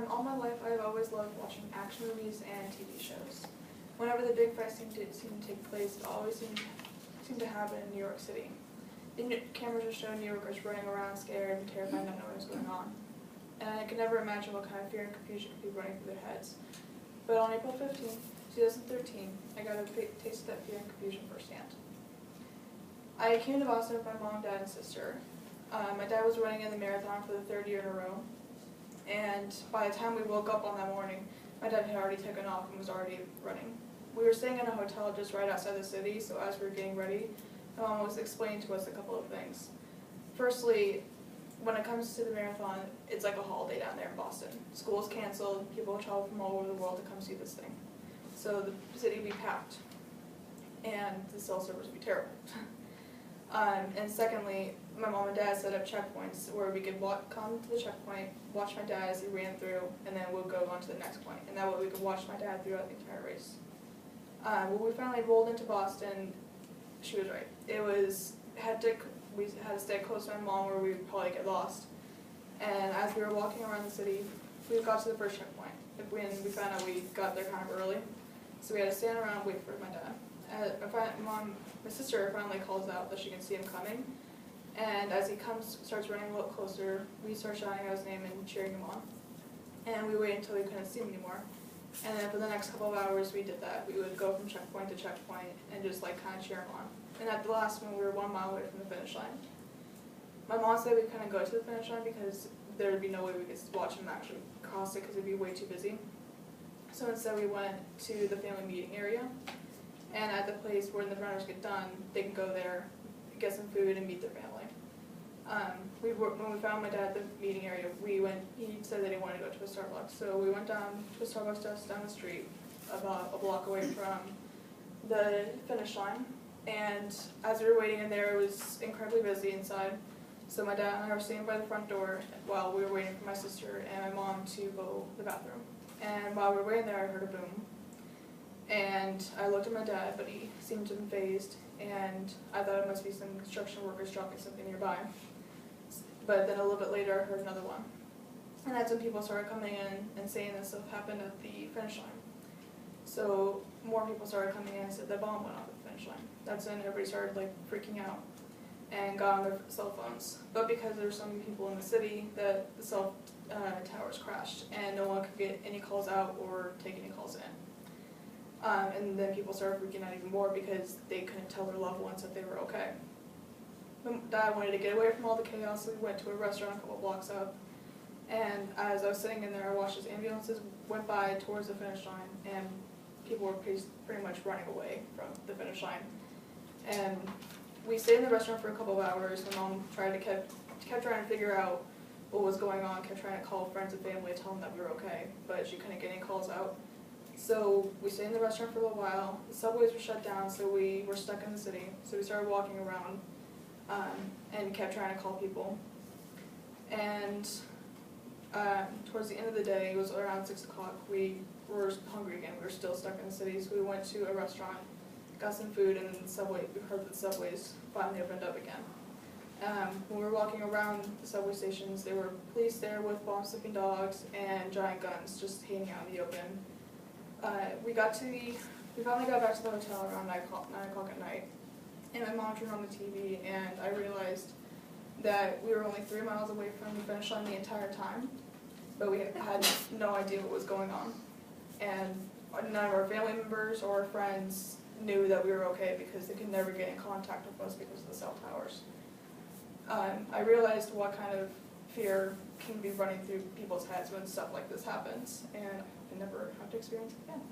All my life, I've always loved watching action movies and TV shows. Whenever the big fights seem to take place, it always seemed to happen in New York City. The cameras would show New Yorkers running around scared and terrified, not knowing what was going on. And I could never imagine what kind of fear and confusion could be running through their heads. But on April 15, 2013, I got a taste of that fear and confusion firsthand. I came to Boston with my mom, dad, and sister. My dad was running in the marathon for the third year in a row. And by the time we woke up on that morning, my dad had already taken off and was already running. We were staying in a hotel just right outside the city, so as we were getting ready, my mom was explaining to us a couple of things. Firstly, when it comes to the marathon, it's like a holiday down there in Boston. School's canceled, people travel from all over the world to come see this thing. So the city would be packed, and the cell service would be terrible. And secondly, my mom and dad set up checkpoints where we could come to the checkpoint, watch my dad as he ran through, and then we'll go on to the next point. And that way we could watch my dad throughout the entire race. When we finally rolled into Boston, she was right. It was hectic. We had to stay close to my mom or we would probably get lost. And as we were walking around the city, we got to the first checkpoint. When we found out we got there kind of early, so we had to stand around and wait for my dad. My sister finally calls out that she can see him coming, and as he starts running a little closer, we start shouting out his name and cheering him on. And we waited until we couldn't see him anymore. And then for the next couple of hours we did that. We would go from checkpoint to checkpoint and just kind of cheer him on. And at the last one, we were 1 mile away from the finish line. My mom said we couldn't go to the finish line because there would be no way we could watch him actually cross it because it would be way too busy. So instead we went to the family meeting area. And at the place where the runners get done, they can go there, get some food, and meet their family. When we found my dad at the meeting area, he said that he wanted to go to a Starbucks. So we went down to a Starbucks just down the street, about a block away from the finish line. And as we were waiting in there, it was incredibly busy inside. So my dad and I were sitting by the front door while we were waiting for my sister and my mom to go to the bathroom. And while we were waiting there, I heard a boom. And I looked at my dad, but he seemed unfazed, and I thought it must be some construction workers dropping something nearby. But then a little bit later, I heard another one. And that's when people started coming in and saying that stuff happened at the finish line. So more people started coming in and said the bomb went off at the finish line. That's when everybody started freaking out and got on their cell phones. But because there were so many people in the city, the cell towers crashed, and no one could get any calls out or take any calls in. And then people started freaking out even more because they couldn't tell their loved ones that they were okay. My dad wanted to get away from all the chaos, so we went to a restaurant a couple blocks up. And as I was sitting in there, I watched as ambulances went by towards the finish line, and people were pretty much running away from the finish line. And we stayed in the restaurant for a couple of hours. My mom kept trying to figure out what was going on, kept trying to call friends and family to tell them that we were okay, but she couldn't get any calls out. So we stayed in the restaurant for a little while. The subways were shut down, so we were stuck in the city. So we started walking around and kept trying to call people. And towards the end of the day, it was around 6 o'clock, we were hungry again. We were still stuck in the city, so we went to a restaurant, got some food, and then we heard that the subways finally opened up again. When we were walking around the subway stations, there were police there with bomb-sniffing dogs and giant guns just hanging out in the open. We finally got back to the hotel around 9 o'clock at night, and my mom turned on the TV, and I realized that we were only 3 miles away from the finish line the entire time, but we had no idea what was going on. And none of our family members or our friends knew that we were okay because they could never get in contact with us because of the cell towers. I realized what kind of fear can be running through people's heads when stuff like this happens, and I never have to experience it again.